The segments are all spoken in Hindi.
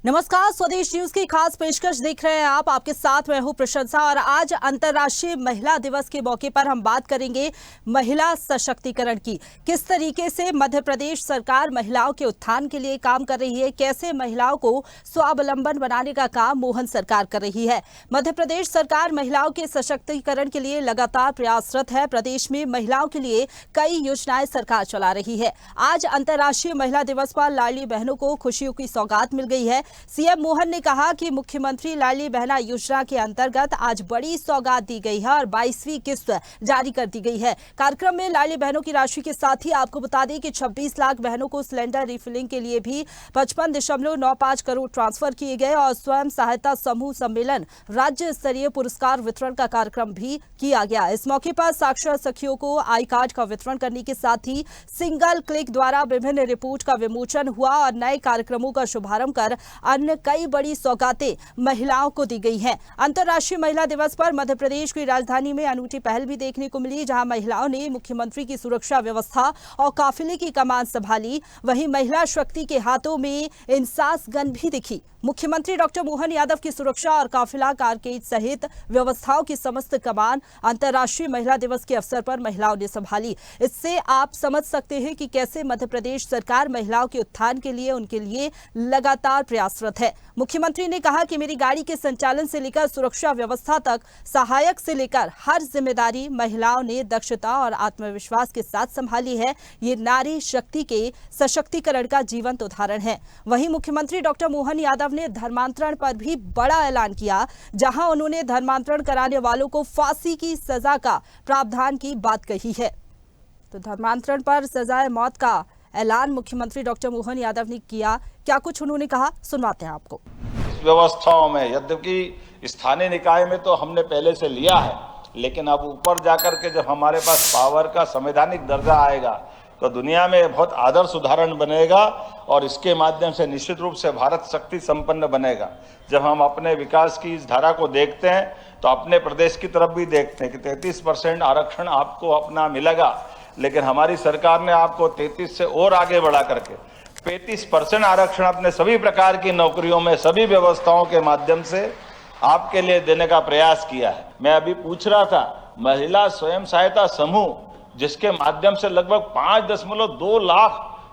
नमस्कार, स्वदेश न्यूज की खास पेशकश देख रहे हैं आप। आपके साथ मैं हूं प्रशंसा और आज अंतर्राष्ट्रीय महिला दिवस के मौके पर हम बात करेंगे महिला सशक्तिकरण की। किस तरीके से मध्य प्रदेश सरकार महिलाओं के उत्थान के लिए काम कर रही है, कैसे महिलाओं को स्वावलंबन बनाने का काम मोहन सरकार कर रही है। मध्य प्रदेश सरकार महिलाओं के सशक्तिकरण के लिए लगातार प्रयासरत है। प्रदेश में महिलाओं के लिए कई योजनाएं सरकार चला रही है। आज अंतर्राष्ट्रीय महिला दिवस पर लाडली बहनों को खुशियों की सौगात मिल गई है। सीएम मोहन ने कहा कि मुख्यमंत्री लाडली बहना योजना के अंतर्गत आज बड़ी सौगात दी गई है और 22वीं किस्त जारी कर दी गई है। कार्यक्रम में लाडली बहनों की राशि के साथ ही आपको बता दें कि 26 लाख बहनों को सिलेंडर रिफिलिंग के लिए भी 55.95 करोड़ ट्रांसफर किए गए और स्वयं सहायता समूह सम्मेलन राज्य स्तरीय पुरस्कार वितरण का कार्यक्रम भी किया गया। इस मौके पर साक्षर सखियों को आई कार्ड का वितरण करने के साथ ही सिंगल क्लिक द्वारा विभिन्न रिपोर्ट का विमोचन हुआ और नए कार्यक्रमों का शुभारंभ कर अन्य कई बड़ी सौगातें महिलाओं को दी गई हैं। अंतर्राष्ट्रीय महिला दिवस पर मध्य प्रदेश की राजधानी में अनूठी पहल भी देखने को मिली, जहां महिलाओं ने मुख्यमंत्री की सुरक्षा व्यवस्था और काफिले की कमान संभाली। वहीं महिला शक्ति के हाथों में इंसास गन भी दिखी। मुख्यमंत्री डॉक्टर मोहन यादव की सुरक्षा और काफिला कारकेड सहित व्यवस्थाओं की समस्त कमान अंतर्राष्ट्रीय महिला दिवस के अवसर पर महिलाओं ने संभाली। इससे आप समझ सकते हैं कि कैसे मध्य प्रदेश सरकार महिलाओं के उत्थान के लिए उनके लिए लगातार प्रयासरत है। मुख्यमंत्री ने कहा कि मेरी गाड़ी के संचालन से लेकर सुरक्षा व्यवस्था तक सहायक से लेकर हर जिम्मेदारी महिलाओं ने दक्षता और आत्मविश्वास के साथ संभाली है। ये नारी शक्ति के सशक्तिकरण का जीवंत उदाहरण है। वहीं मुख्यमंत्री डॉक्टर मोहन यादव ने धर्मांतरण पर भी बड़ा ऐलान किया, जहां उन्होंने धर्मांतरण कराने वालों को फांसी की सजा का प्रावधान की बात कही है। तो धर्मांतरण पर सजाए मौत का ऐलान मुख्यमंत्री डॉक्टर मोहन यादव ने किया। क्या कुछ उन्होंने कहा, सुनवाते हैं आपको। इस व्यवस्थाओं में यद्यपि स्थानीय निकाय में तो हमने पहले से लिया है, लेकिन अब ऊपर जाकर के जब हमारे पास पावर का संवैधानिक दर्जा आएगा तो दुनिया में बहुत आदर्श उदाहरण बनेगा और इसके माध्यम से निश्चित रूप से भारत शक्ति संपन्न बनेगा। जब हम अपने विकास की इस धारा को देखते हैं तो अपने प्रदेश की तरफ भी देखते हैं कि 33% आरक्षण आपको अपना मिलेगा, लेकिन हमारी सरकार ने आपको 33 से और आगे बढ़ा करके 35% आरक्षण अपने सभी प्रकार की नौकरियों में सभी व्यवस्थाओं के माध्यम से आपके लिए देने का प्रयास किया है। मैं अभी पूछ रहा था, महिला स्वयं सहायता समूह जिसके माध्यम से लगभग 5.2 लाख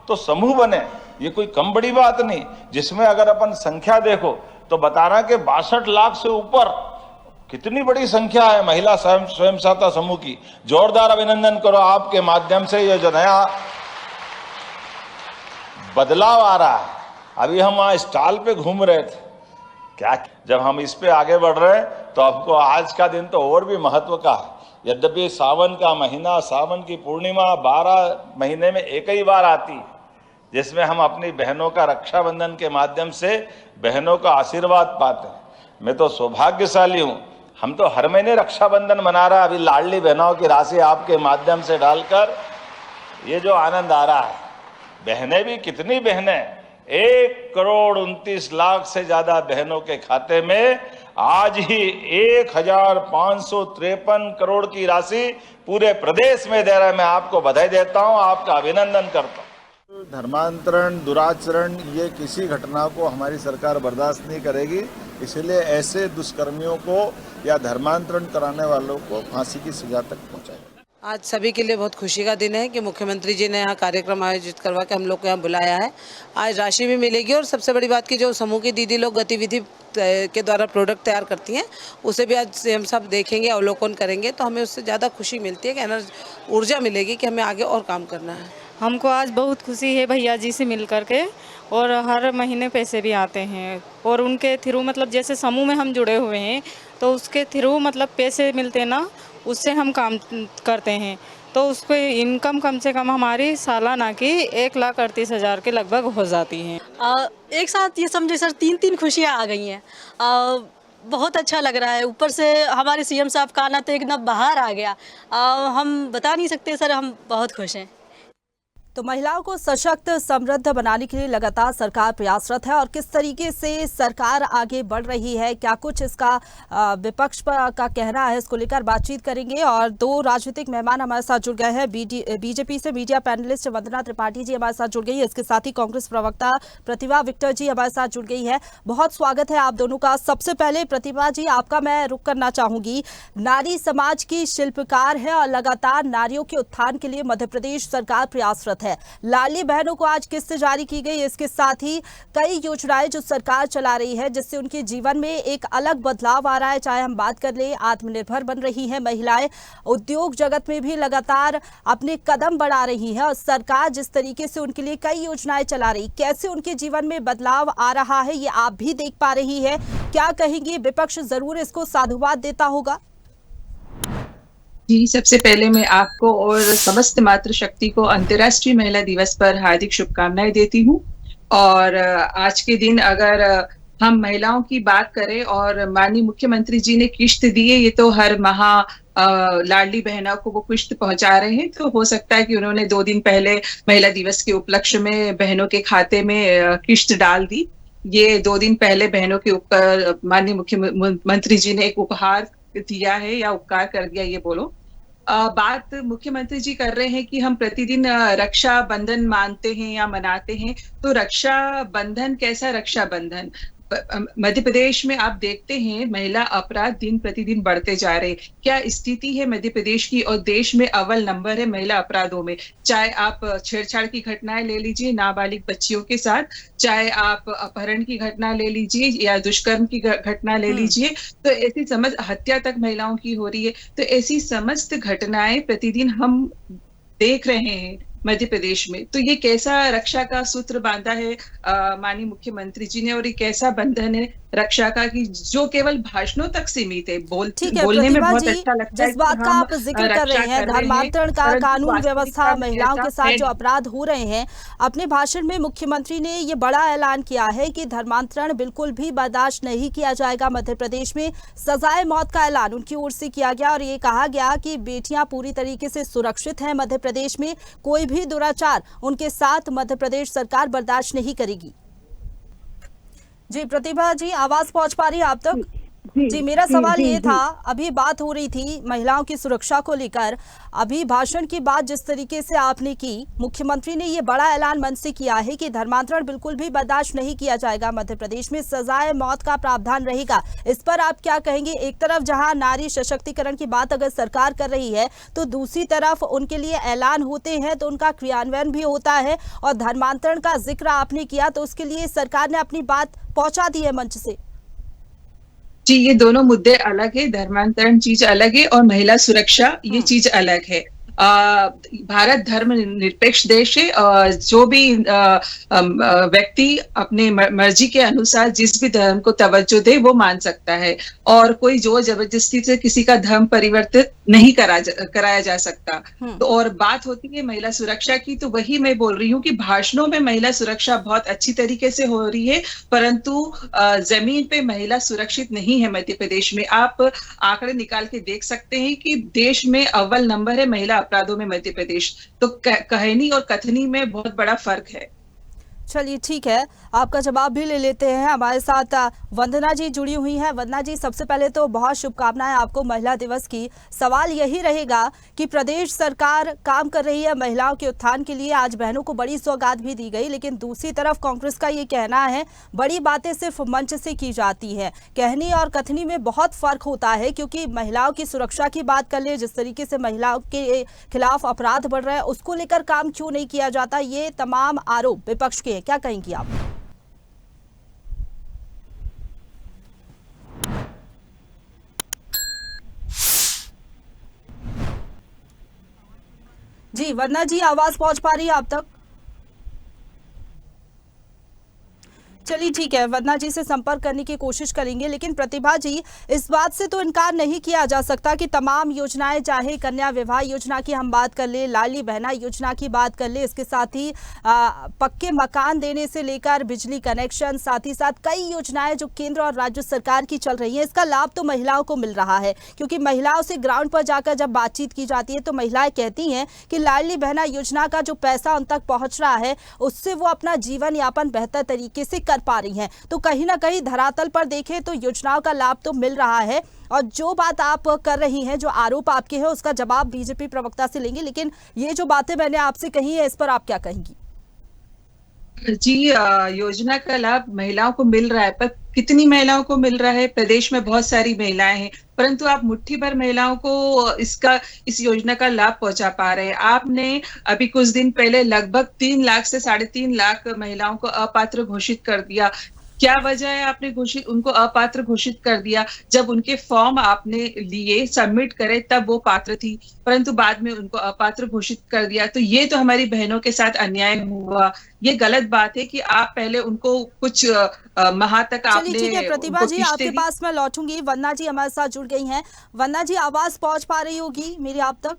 तो समूह बने, ये कोई कम बड़ी बात नहीं। जिसमें अगर अपन संख्या देखो तो बता रहा कि 62 लाख से ऊपर कितनी बड़ी संख्या है महिला स्वयं सहायता समूह की। जोरदार अभिनंदन करो आपके माध्यम से ये जो नया बदलाव आ रहा है। अभी हम वहां स्टॉल पे घूम रहे थे, क्या जब हम इस पे आगे बढ़ रहे हैं तो आपको आज का दिन तो और भी महत्व का है। यद्यपि सावन का महीना, सावन की पूर्णिमा 12 महीने में एक ही बार आती, जिसमें हम अपनी बहनों का रक्षाबंधन के माध्यम से बहनों का आशीर्वाद पाते हैं। मैं तो सौभाग्यशाली हूं, हम तो हर महीने रक्षाबंधन मना रहा है। अभी लाडली बहनों की राशि आपके माध्यम से डालकर ये जो आनंद आ रहा है, बहनें भी कितनी बहनें, 1,29,00,000 से ज्यादा बहनों के खाते में आज ही 1,553 करोड़ की राशि पूरे प्रदेश में दे रहा है। मैं आपको बधाई देता हूं, आपका अभिनंदन करता हूं। धर्मांतरण, दुराचरण, ये किसी घटना को हमारी सरकार बर्दाश्त नहीं करेगी। इसलिए ऐसे दुष्कर्मियों को या धर्मांतरण कराने वालों को फांसी की सजा तक पहुंचाएगा। आज सभी के लिए बहुत खुशी का दिन है कि मुख्यमंत्री जी ने यहाँ कार्यक्रम आयोजित करवा के हम लोग को यहाँ बुलाया है। आज राशि भी मिलेगी और सबसे बड़ी बात की जो समूह की दीदी लोग गतिविधि के द्वारा प्रोडक्ट तैयार करती हैं, उसे भी आज हम सब देखेंगे, अवलोकन करेंगे, तो हमें उससे ज़्यादा खुशी मिलती है कि ऊर्जा मिलेगी कि हमें आगे और काम करना है। हमको आज बहुत खुशी है भैया जी से मिल करके, और हर महीने पैसे भी आते हैं और उनके थ्रू मतलब जैसे समूह में हम जुड़े हुए हैं तो उसके थ्रू मतलब पैसे मिलते हैं ना, उससे हम काम करते हैं, तो उसको इनकम कम से कम हमारी सालाना की 1,38,000 के लगभग हो जाती है। एक साथ ये समझे सर 3 खुशियाँ आ गई हैं। बहुत अच्छा लग रहा है। ऊपर से हमारे सीएम साहब का आना तो एकदम बाहर आ गया। हम बता नहीं सकते सर, हम बहुत खुश हैं। तो महिलाओं को सशक्त समृद्ध बनाने के लिए लगातार सरकार प्रयासरत है और किस तरीके से सरकार आगे बढ़ रही है, क्या कुछ इसका विपक्ष का कहना है, इसको लेकर बातचीत करेंगे। और दो राजनीतिक मेहमान हमारे साथ जुड़ गए हैं। बीजेपी से मीडिया पैनलिस्ट वंदना त्रिपाठी जी हमारे साथ जुड़ गई है, इसके साथ ही कांग्रेस प्रवक्ता प्रतिभा विक्टर जी हमारे साथ जुड़ गई है। बहुत स्वागत है आप दोनों का। सबसे पहले प्रतिभा जी, आपका मैं रुख करना चाहूंगी। नारी समाज की शिल्पकार है और लगातार नारियों के उत्थान के लिए मध्य प्रदेश सरकार प्रयासरत है। लाडली बहनों को आज किस्त जारी की गई, इसके साथ ही कई योजनाएं जो सरकार चला रही है जिससे उनके जीवन में एक अलग बदलाव आ रहा है। चाहे हम बात कर ले, आत्मनिर्भर बन रही है महिलाएं, उद्योग जगत में भी लगातार अपने कदम बढ़ा रही है और सरकार जिस तरीके से उनके लिए कई योजनाएं चला रही, कैसे उनके जीवन में बदलाव आ रहा है ये आप भी देख पा रही है। क्या कहेंगी, विपक्ष जरूर इसको साधुवाद देता होगा? जी, सबसे पहले मैं आपको और समस्त मातृशक्ति को अंतर्राष्ट्रीय महिला दिवस पर हार्दिक शुभकामनाएं देती हूँ। और आज के दिन अगर हम महिलाओं की बात करें और माननीय मुख्यमंत्री जी ने किश्त दी है, ये तो हर माह लाडली बहनों को वो किश्त पहुंचा रहे हैं, तो हो सकता है कि उन्होंने 2 दिन पहले महिला दिवस के उपलक्ष्य में बहनों के खाते में किश्त डाल दी। ये 2 दिन पहले बहनों के ऊपर माननीय मुख्यमंत्री जी ने एक उपहार दिया है या उपकार कर दिया, ये बोलो। बात मुख्यमंत्री जी कर रहे हैं कि हम प्रतिदिन रक्षा बंधन मानते हैं या मनाते हैं, तो रक्षा बंधन कैसा रक्षा बंधन? मध्य प्रदेश में आप देखते हैं महिला अपराध दिन प्रतिदिन बढ़ते जा रहे। क्या स्थिति है मध्य प्रदेश की, और देश में अव्वल नंबर है महिला अपराधों में। चाहे आप छेड़छाड़ की घटनाएं ले लीजिए नाबालिग बच्चियों के साथ, चाहे आप अपहरण की घटना ले लीजिए या दुष्कर्म की घटना ले लीजिए, तो ऐसी हत्या तक महिलाओं की हो रही है। तो ऐसी समस्त घटनाएं प्रतिदिन हम देख रहे हैं मध्य प्रदेश में। तो ये कैसा रक्षा का सूत्र बांधा है माननीय मुख्यमंत्री जी ने, और ये कैसा बंधन है रक्षा का कि जो केवल भाषणों तक सीमित है। बोलने में बहुत अच्छा लगता है। जिस बात का आप जिक्र कर रहे हैं, धर्मांतरण का कानून व्यवस्था, महिलाओं के साथ जो अपराध हो रहे हैं, अपने भाषण में मुख्यमंत्री ने ये बड़ा ऐलान किया है कि धर्मांतरण बिल्कुल भी बर्दाश्त नहीं किया जाएगा। मध्य प्रदेश में सजाए मौत का ऐलान उनकी ओर से किया गया और ये कहा गया कि बेटियां पूरी तरीके से सुरक्षित हैं मध्य प्रदेश में, कोई भी दुराचार उनके साथ मध्य प्रदेश सरकार बर्दाश्त नहीं करेगी। जी प्रतिभा जी, आवाज पहुंच पा रही है आप तक? जी, मेरा सवाल ये था, अभी बात हो रही थी महिलाओं की सुरक्षा को लेकर, अभी भाषण की बात जिस तरीके से आपने की, मुख्यमंत्री ने ये बड़ा ऐलान मंच से किया है कि धर्मांतरण बिल्कुल भी बर्दाश्त नहीं किया जाएगा, मध्य प्रदेश में सजाए मौत का प्रावधान रहेगा। इस पर आप क्या कहेंगे? एक तरफ जहां नारी सशक्तिकरण की बात अगर सरकार कर रही है, तो दूसरी तरफ उनके लिए ऐलान होते हैं तो उनका क्रियान्वयन भी होता है, और धर्मांतरण का जिक्र आपने किया तो उसके लिए सरकार ने अपनी बात पहुंचा दी है मंच से। जी, ये दोनों मुद्दे अलग है। धर्मांतरण चीज अलग है और महिला सुरक्षा ये चीज अलग है। भारत धर्म निरपेक्ष देश है। जो भी व्यक्ति अपने मर्जी के अनुसार जिस भी धर्म को तवज्जो दे वो मान सकता है, और कोई जोर जबरदस्ती से किसी का धर्म परिवर्तित नहीं कराया जा सकता। तो और बात होती है महिला सुरक्षा की, तो वही मैं बोल रही हूँ कि भाषणों में महिला सुरक्षा बहुत अच्छी तरीके से हो रही है, परंतु जमीन पे महिला सुरक्षित नहीं है मध्य प्रदेश में। आप आंकड़े निकाल के देख सकते हैं कि देश में अव्वल नंबर है महिला अपराधों में मध्य प्रदेश। तो कहनी और कथनी में बहुत बड़ा फर्क है। चलिए ठीक है, आपका जवाब भी ले लेते हैं। हमारे साथ वंदना जी जुड़ी हुई हैं। वंदना जी, सबसे पहले तो बहुत शुभकामनाएं आपको महिला दिवस की। सवाल यही रहेगा कि प्रदेश सरकार काम कर रही है महिलाओं के उत्थान के लिए, आज बहनों को बड़ी सौगात भी दी गई, लेकिन दूसरी तरफ कांग्रेस का ये कहना है बड़ी बातें सिर्फ मंच से की जाती है, कहनी और कथनी में बहुत फर्क होता है। क्योंकि महिलाओं की सुरक्षा की बात कर ले, जिस तरीके से महिलाओं के खिलाफ अपराध बढ़ रहे हैं, उसको लेकर काम क्यों नहीं किया जाता? ये तमाम आरोप विपक्ष के, क्या कहेंगी आप? जी वंदना जी, आवाज पहुंच पा रही है आप तक? चलिए ठीक है, वंदना जी से संपर्क करने की कोशिश करेंगे। लेकिन प्रतिभा जी, इस बात से तो इनकार नहीं किया जा सकता कि तमाम योजनाएं, चाहे कन्या विवाह योजना की हम बात कर ले, लाडली बहना योजना की बात कर ले, इसके साथ ही पक्के मकान देने से लेकर बिजली कनेक्शन, साथ ही साथ कई योजनाएं जो केंद्र और राज्य सरकार की चल रही है, इसका लाभ तो महिलाओं को मिल रहा है। क्योंकि महिलाओं से ग्राउंड पर जाकर जब बातचीत की जाती है तो महिलाएं कहती हैं कि लाडली बहना योजना का जो पैसा उन तक पहुंच रहा है, उससे वो अपना जीवन यापन बेहतर तरीके से कर पा रही हैं। तो कहीं ना कहीं धरातल पर देखें तो योजनाओं का लाभ तो मिल रहा है। और जो बात आप कर रही हैं, जो आरोप आपके हैं, उसका जवाब बीजेपी प्रवक्ता से लेंगे। लेकिन ये जो बातें मैंने आपसे कही है, इस पर आप क्या कहेंगी? जी, योजना का लाभ महिलाओं को मिल रहा है, पर कितनी महिलाओं को मिल रहा है? प्रदेश में बहुत सारी महिलाएं हैं, परंतु आप मुट्ठी भर महिलाओं को इस योजना का लाभ पहुंचा पा रहे हैं। आपने अभी कुछ दिन पहले लगभग 3 लाख से 3.5 लाख महिलाओं को अपात्र घोषित कर दिया। क्या वजह है आपने उनको अपात्र घोषित कर दिया? जब उनके फॉर्म आपने लिए, सबमिट करे, तब वो पात्र थी, परंतु बाद में उनको अपात्र घोषित कर दिया। तो ये तो हमारी बहनों के साथ अन्याय हुआ। ये गलत बात है कि आप पहले उनको कुछ माह तक आपने। ठीक है प्रतिभा जी, आपके पास मैं लौटूंगी। वंदना जी हमारे साथ जुड़ गई हैं। वंदना जी, आवाज पहुंच पा रही होगी मेरी आप तक?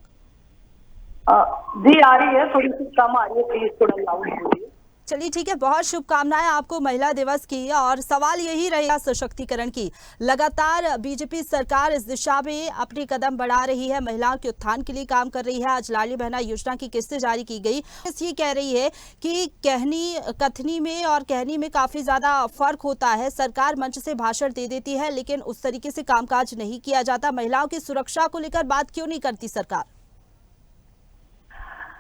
जी आ रही है, थोड़ी सी कम आ रही है, प्लीज थोड़ा लाउड बोलिए। चलिए ठीक है, बहुत शुभकामनाएं आपको महिला दिवस की। और सवाल यही रहेगा सशक्तिकरण की। लगातार बीजेपी सरकार इस दिशा में अपने कदम बढ़ा रही है, महिलाओं के उत्थान के लिए काम कर रही है। आज लाडली बहना योजना की किस्तें जारी की गई। ये कह रही है कि कथनी में और कहनी में काफी ज्यादा फर्क होता है। सरकार मंच से भाषण दे देती है, लेकिन उस तरीके से कामकाज नहीं किया जाता। महिलाओं की सुरक्षा को लेकर बात क्यों नहीं करती सरकार?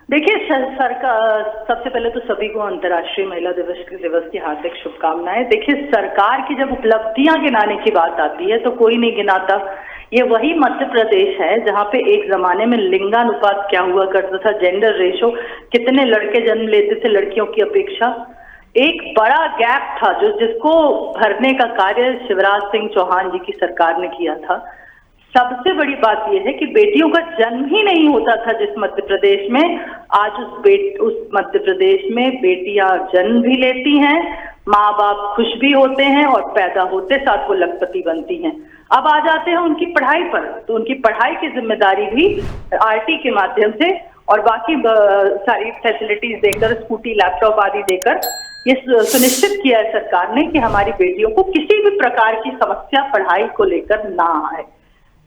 देखिए, सरकार, सबसे पहले तो सभी को अंतर्राष्ट्रीय महिला दिवस की हार्दिक शुभकामनाएं। देखिए, सरकार की जब उपलब्धियां गिनाने की बात आती है तो कोई नहीं गिनाता। ये वही मध्य प्रदेश है जहां पे एक जमाने में लिंगानुपात क्या हुआ करता था, जेंडर रेशो, कितने लड़के जन्म लेते थे लड़कियों की अपेक्षा। एक बड़ा गैप था जिसको भरने का कार्य शिवराज सिंह चौहान जी की सरकार ने किया था। सबसे बड़ी बात यह है कि बेटियों का जन्म ही नहीं होता था जिस मध्य प्रदेश में, आज उस मध्य प्रदेश में बेटियां जन्म भी लेती हैं, माँ बाप खुश भी होते हैं और पैदा होते साथ वो लखपति बनती हैं। अब आ जाते हैं उनकी पढ़ाई पर, तो उनकी पढ़ाई की जिम्मेदारी भी आरटी के माध्यम से और बाकी सारी फैसिलिटीज देकर, स्कूटी, लैपटॉप आदि देकर ये सुनिश्चित किया है सरकार ने कि हमारी बेटियों को किसी भी प्रकार की समस्या पढ़ाई को लेकर ना आए।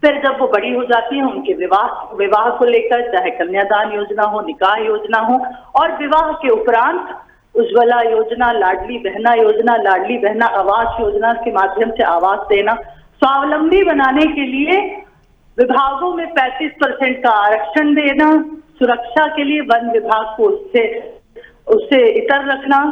फिर जब वो बड़ी हो जाती हैं, उनके विवाह को लेकर, चाहे कन्यादान योजना हो, निकाह योजना हो, और विवाह के उपरांत उज्ज्वला योजना, लाडली बहना योजना, लाडली बहना आवास योजना के माध्यम से आवास देना, स्वावलंबी बनाने के लिए विभागों में 35% का आरक्षण देना, सुरक्षा के लिए वन विभाग को उससे इतर रखना,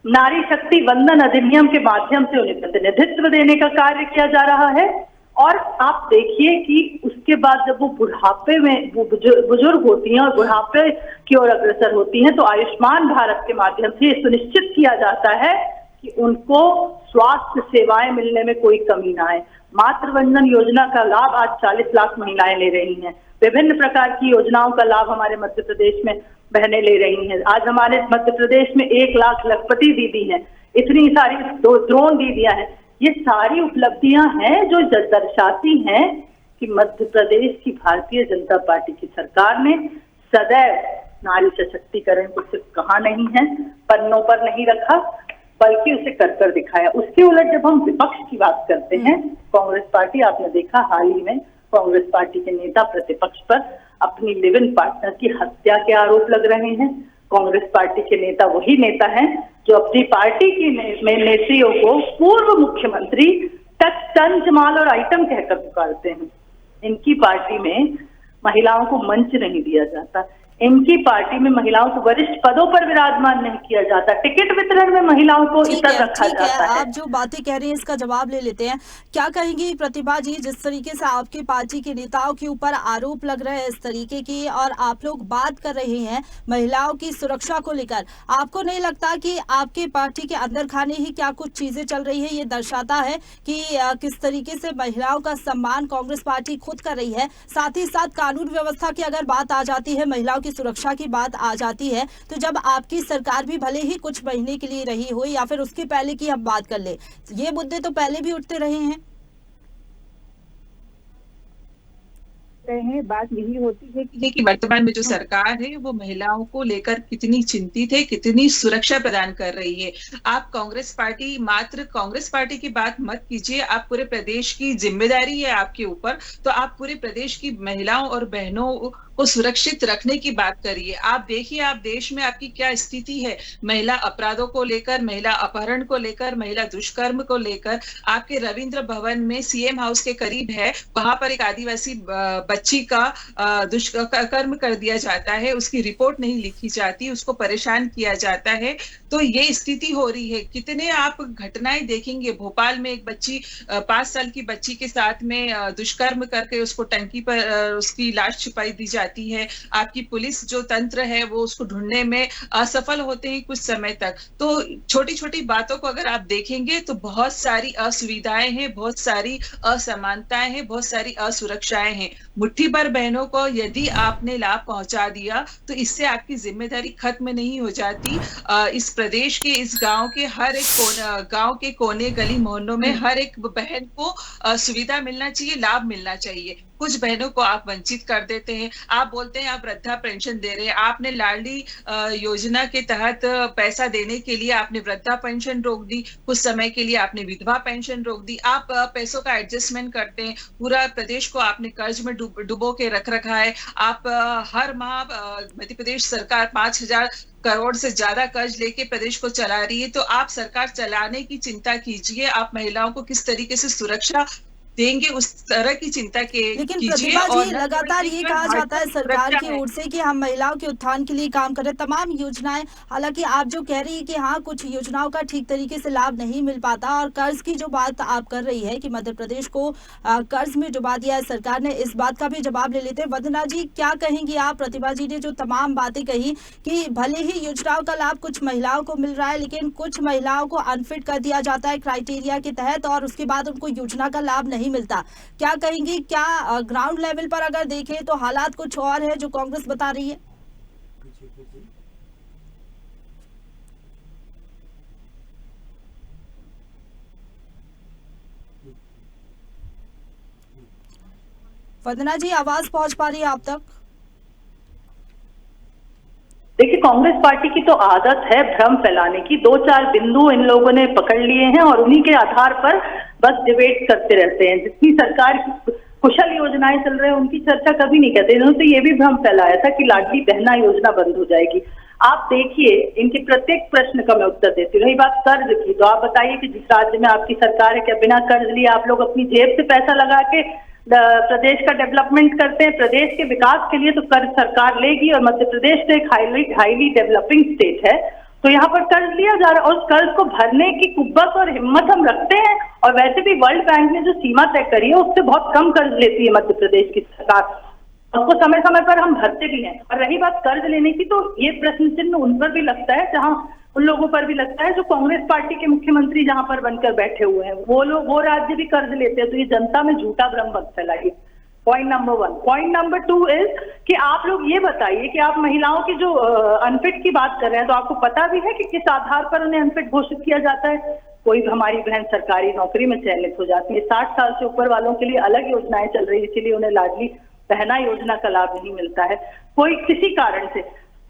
नारी शक्ति वंदन अधिनियम के माध्यम से उन्हें प्रतिनिधित्व देने का कार्य किया जा रहा है। और आप देखिए कि उसके बाद जब वो बुढ़ापे में बुजुर्ग होती हैं और बुढ़ापे की ओर अग्रसर होती हैं, तो आयुष्मान भारत के माध्यम से ये सुनिश्चित किया जाता है कि उनको स्वास्थ्य सेवाएं मिलने में कोई कमी ना आए। मातृवंदन योजना का लाभ आज 40 लाख महिलाएं ले रही हैं। विभिन्न प्रकार की योजनाओं का लाभ हमारे मध्य प्रदेश में बहनें ले रही हैं। आज हमारे मध्य प्रदेश में 1 लाख लखपति दीदी हैं, इतनी सारी ड्रोन दीदियां हैं। ये सारी उपलब्धियां हैं जो दर्शाती हैं कि मध्य प्रदेश की भारतीय जनता पार्टी की सरकार ने सदैव नारी सशक्तिकरण को सिर्फ कहा नहीं है, पन्नों पर नहीं रखा, बल्कि उसे कर कर दिखाया। उसके उलट जब हम विपक्ष की बात करते हैं, कांग्रेस पार्टी, आपने देखा हाल ही में कांग्रेस पार्टी के नेता प्रतिपक्ष पर अपनी लिव इन पार्टनर की हत्या के आरोप लग रहे हैं। कांग्रेस पार्टी के नेता वही नेता हैं जो अपनी पार्टी की नेत्रियों को पूर्व मुख्यमंत्री तंज माल और आइटम कहकर पुकारते हैं। इनकी पार्टी में महिलाओं को मंच नहीं दिया जाता, इनकी पार्टी में महिलाओं को वरिष्ठ पदों पर विराजमान नहीं किया जाता, टिकट वितरण में महिलाओं को इतर रखा जाता है। आप जो बातें कह रही हैं इसका जवाब ले लेते हैं। क्या कहेंगी प्रतिभा जी, जिस तरीके से आपकी पार्टी के नेताओं के ऊपर आरोप लग रहे हैं इस तरीके की, और आप लोग बात कर रहे हैं महिलाओं की सुरक्षा को लेकर, आपको नहीं लगता कि आपके पार्टी के अंदर खाने ही क्या कुछ चीजें चल रही है? ये दर्शाता है कि किस तरीके से महिलाओं का सम्मान कांग्रेस पार्टी खुद कर रही है। साथ ही साथ कानून व्यवस्था की अगर बात आ जाती है, महिलाओं की की सुरक्षा की बात आ जाती है, तो जब आपकी सरकार भी भले ही कुछ महीने के लिए रही हो या फिर उसके पहले की हम बात कर ले, ये मुद्दे तो पहले भी उठते रहे हैं। बात यही होती है कि वर्तमान में जो सरकार है वो महिलाओं को लेकर कितनी चिंतित है, कितनी सुरक्षा प्रदान कर रही है। आप मात्र कांग्रेस पार्टी की बात मत कीजिए, आप पूरे प्रदेश की जिम्मेदारी है आपके ऊपर, तो आप पूरे प्रदेश की महिलाओं और बहनों को सुरक्षित रखने की बात करिए। आप देखिए, आप देश में आपकी क्या स्थिति है महिला अपराधों को लेकर, महिला अपहरण को लेकर, महिला दुष्कर्म को लेकर। आपके रविंद्र भवन में सीएम हाउस के करीब है, वहां पर एक आदिवासी बच्ची का दुष्कर्म कर दिया जाता है, उसकी रिपोर्ट नहीं लिखी जाती, उसको परेशान किया जाता है। तो ये स्थिति हो रही है। कितने आप घटनाएं देखेंगे। भोपाल में एक बच्ची 5 साल की बच्ची के साथ में दुष्कर्म करके उसको टंकी पर उसकी लाश छिपाई दी जाती है। आपकी पुलिस जो तंत्र है वो उसको ढूंढने में असफल होते हैं कुछ समय तक। तो छोटी छोटी बातों को अगर आप देखेंगे तो बहुत सारी असुविधाएं हैं, बहुत सारी असमानताएं हैं, बहुत सारी असुरक्षाएं हैं। मुट्ठी भर बहनों को यदि आपने लाभ पहुंचा दिया तो इससे आपकी जिम्मेदारी खत्म नहीं हो जाती। इस प्रदेश के, इस गांव के हर एक गांव के कोने गली मोहल्लों में हर एक बहन को सुविधा मिलना चाहिए, लाभ मिलना चाहिए। कुछ बहनों को आप वंचित कर देते हैं। आप बोलते हैं आप वृद्धा पेंशन दे रहे हैं, आपने लाडली योजना के तहत पैसा देने के लिए आपने वृद्धा पेंशन रोक दी, कुछ समय के लिए आपने विधवा पेंशन रोक दी। आप पैसों का एडजस्टमेंट करते हैं, पूरा प्रदेश को आपने कर्ज में डुबो के रख रखा है। आप हर माह मध्य प्रदेश सरकार 5,000 करोड़ से ज्यादा कर्ज लेके प्रदेश को चला रही है। तो आप सरकार चलाने की चिंता कीजिए, आप महिलाओं को किस तरीके से सुरक्षा देंगे उस तरह की चिंता के लेकिन कीजिए। प्रतिभा जी, और लगातार ये कहा जाता है सरकार की ओर से कि हम महिलाओं के उत्थान के लिए काम कर रहे हैं, तमाम योजनाएं। हालांकि आप जो कह रही है कि हाँ कुछ योजनाओं का ठीक तरीके से लाभ नहीं मिल पाता, और कर्ज की जो बात आप कर रही है कि मध्य प्रदेश को कर्ज में डुबा दिया है सरकार ने, इस बात का भी जवाब ले लेते हैं। वंदना जी, क्या कहेंगी आप? प्रतिभा जी ने जो तमाम बातें कही कि भले ही योजनाओं का लाभ कुछ महिलाओं को मिल रहा है, लेकिन कुछ महिलाओं को अनफिट कर दिया जाता है क्राइटेरिया के तहत, और उसके बाद उनको योजना का लाभ नहीं मिलता। क्या कहेंगी, क्या ग्राउंड लेवल पर अगर देखें तो हालात कुछ और है जो कांग्रेस बता रही है? वंदना जी, आवाज पहुंच पा रही है आप तक? देखिए, कांग्रेस पार्टी की तो आदत है भ्रम फैलाने की। 2-4 बिंदु इन लोगों ने पकड़ लिए हैं और उन्हीं के आधार पर बस डिबेट करते रहते हैं। जितनी सरकार की कुशल योजनाएं चल रही है उनकी चर्चा कभी नहीं करते। इन्होंने तो ये भी भ्रम फैलाया था कि लाडली बहना योजना बंद हो जाएगी। आप देखिए, इनके प्रत्येक प्रश्न का मैं उत्तर देती हूँ। रही बात कर्ज की, तो आप बताइए कि जिस राज्य में आपकी सरकार है, क्या बिना कर्ज लिए आप लोग अपनी जेब से पैसा लगा के प्रदेश का डेवलपमेंट करते हैं? प्रदेश के विकास के लिए तो कर्ज सरकार लेगी, और मध्य प्रदेश तो एक हाईली डेवलपिंग स्टेट है, तो यहाँ पर कर्ज लिया जा रहा है और उस कर्ज को भरने की कुव्वत और हिम्मत हम रखते हैं। और वैसे भी वर्ल्ड बैंक ने जो सीमा तय करी है उससे बहुत कम कर्ज लेती है मध्य प्रदेश की सरकार, उसको समय समय पर हम भरते भी हैं। और रही बात कर्ज लेने की, तो ये प्रश्न चिन्ह उन पर भी लगता है, जहां उन लोगों पर भी लगता है जो कांग्रेस पार्टी के मुख्यमंत्री जहां पर बनकर बैठे हुए हैं, वो लोग, वो राज्य भी कर्ज लेते हैं। तो ये जनता में झूठा भ्रम मत फैलाइए। Point number 1। Point number 2 is कि आप लोग ये बताइए कि आप महिलाओं की जो अनफिट की बात कर रहे हैं, तो आपको पता भी है कि किस आधार पर उन्हें अनफिट घोषित किया जाता है? कोई हमारी बहन सरकारी नौकरी में चयनित हो जाती है, 60 साल से ऊपर वालों के लिए अलग योजनाएं चल रही है, इसीलिए उन्हें लाडली बहना योजना का लाभ नहीं मिलता है कोई किसी कारण से।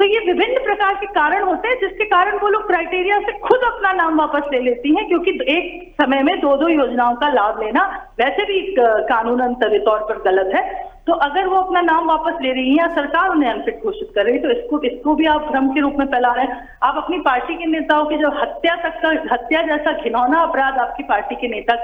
तो ये विभिन्न प्रकार के कारण होते हैं जिसके कारण वो लोग क्राइटेरिया से खुद अपना नाम वापस ले लेती हैं, क्योंकि एक समय में 2-2 योजनाओं का लाभ लेना वैसे भी कानूनन तौर पर गलत है। तो अगर वो अपना नाम वापस ले रही है या सरकार उन्हें अनफिट घोषित कर रही है, तो इसको भी आप भ्रम के रूप में फैला रहे हैं। आप अपनी पार्टी के नेताओं की जो हत्या जैसा घिनौना अपराध आपकी पार्टी के नेता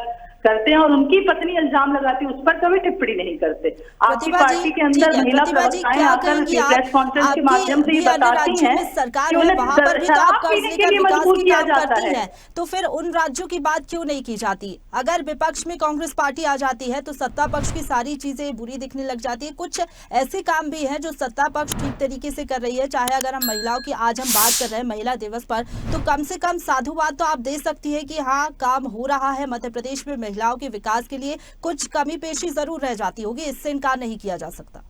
करते हैं और उनकी पत्नी इल्जाम लगाती है, उस पर कभी टिप्पणी नहीं करते। आपकी पार्टी के अंदर महिला प्रवक्ताएं आकर प्रेस कॉन्फ्रेंस के माध्यम से ये बताती हैं कि उन्हें शराब पीने के लिए मजबूर किया जाता है। तो फिर उन राज्यों की बात क्यों नहीं की जाती? अगर विपक्ष में कांग्रेस पार्टी आ जाती है तो सत्ता पक्ष की सारी चीजें बुरी दिखने लग जाती है। कुछ ऐसे काम भी हैं जो सत्ता पक्ष ठीक तरीके से कर रही है। चाहे अगर हम महिलाओं की आज हम बात कर रहे हैं महिला दिवस पर, तो कम से कम साधुवाद तो आप दे सकती है कि हाँ काम हो रहा है मध्य प्रदेश में। महिलाओं के विकास के लिए कुछ कमी पेशी जरूर रह जाती होगी, इससे इनकार नहीं किया जा सकता।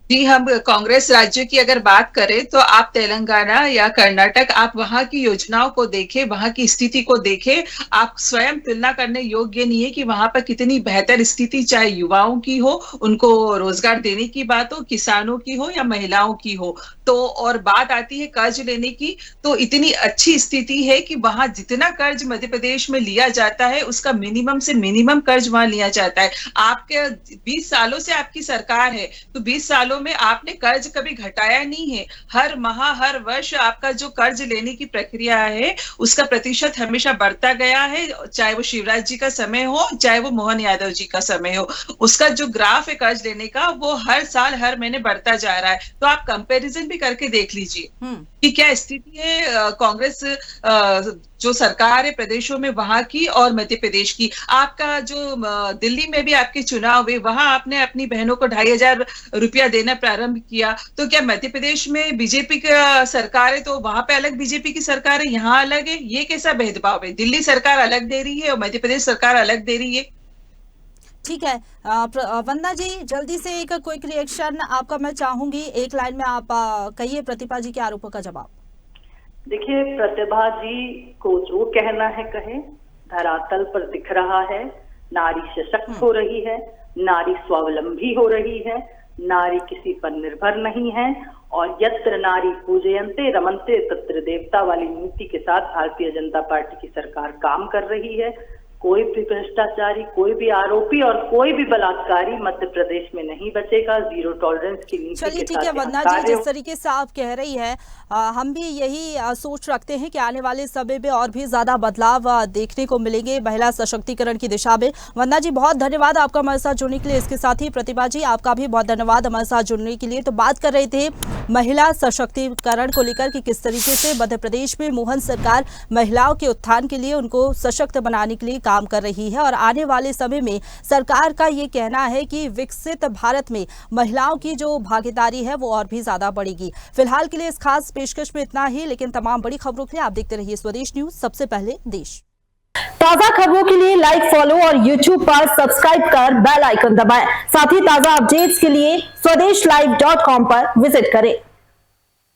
जी, हम कांग्रेस राज्य की अगर बात करें तो आप तेलंगाना या कर्नाटक, आप वहां की योजनाओं को देखें, वहां की स्थिति को देखें, आप स्वयं तुलना करने योग्य नहीं है कि वहां पर कितनी बेहतर स्थिति, चाहे युवाओं की हो, उनको रोजगार देने की बात हो, किसानों की हो या महिलाओं की हो। तो और बात आती है कर्ज लेने की, तो इतनी अच्छी स्थिति है कि वहां जितना कर्ज मध्य प्रदेश में लिया जाता है उसका मिनिमम से मिनिमम कर्ज वहां लिया जाता है। आपके 20 सालों से आपकी सरकार है, तो 20 सालों में आपने कर्ज कभी घटाया नहीं है। हर माह, हर वर्ष आपका जो कर्ज लेने की प्रक्रिया है उसका प्रतिशत हमेशा बढ़ता गया है, चाहे वो शिवराज जी का समय हो, चाहे वो मोहन यादव जी का समय हो। उसका जो ग्राफ है कर्ज लेने का, वो हर साल हर महीने बढ़ता जा रहा है। तो आप कंपैरिजन भी करके देख लीजिए कि क्या स्थिति है कांग्रेस जो सरकार है प्रदेशों में वहां की और मध्य प्रदेश की। आपका जो दिल्ली में भी आपके चुनाव हुए, वहां आपने अपनी बहनों को 2,500 रुपया देना प्रारंभ किया। तो क्या मध्य प्रदेश में बीजेपी का सरकार है तो वहां पे अलग बीजेपी की सरकार है, यहाँ अलग है? ये कैसा भेदभाव है? दिल्ली सरकार अलग दे रही है और मध्य प्रदेश सरकार अलग दे रही है। ठीक है, वंदना जी जल्दी से एक क्विक रिएक्शन आपका मैं चाहूंगी, एक लाइन में आप कहिए प्रतिभा जी के आरोपों का जवाब। देखिए, प्रतिभा जी को जो कहना है कहे, धरातल पर दिख रहा है। नारी सशक्त हो रही है, नारी स्वावलंबी हो रही है, नारी किसी पर निर्भर नहीं है, और यत्र नारी पूजयन्ते रमन्ते तत्र देवता वाली नीति के साथ भारतीय जनता पार्टी की सरकार काम कर रही है। कोई भी भ्रष्टाचारी, कोई भी आरोपी और कोई भी बलात्कारी मध्य प्रदेश में नहीं बचेगा। जीरो टॉलरेंस की नीति चलिए के ठीक है साथ वंदना जी, जिस तरीके से आप कह रही है हम भी यही सोच रखते हैं कि आने वाले समय में और भी ज्यादा बदलाव देखने को मिलेंगे महिला सशक्तिकरण की दिशा में। वंदना जी बहुत धन्यवाद आपका हमारे साथ जुड़ने के लिए। इसके साथ ही प्रतिभा जी आपका भी बहुत धन्यवाद हमारे साथ जुड़ने के लिए। तो बात कर रहे थे महिला सशक्तिकरण को लेकर कि किस तरीके से मध्य प्रदेश में मोहन सरकार महिलाओं के उत्थान के लिए, उनको सशक्त बनाने के लिए काम कर रही है और आने वाले समय में सरकार का ये कहना है कि विकसित भारत में महिलाओं की जो भागीदारी है वो और भी ज्यादा बढ़ेगी। फिलहाल के लिए इस खास पेशकश में इतना ही, लेकिन तमाम बड़ी खबरों के लिए आप देखते रहिए स्वदेश न्यूज, सबसे पहले देश। ताजा खबरों के लिए लाइक, फॉलो और YouTube पर सब्सक्राइब कर बेल आइकन दबाएं। साथ ही ताजा अपडेट्स के लिए स्वदेशलाइव.com पर विजिट करें।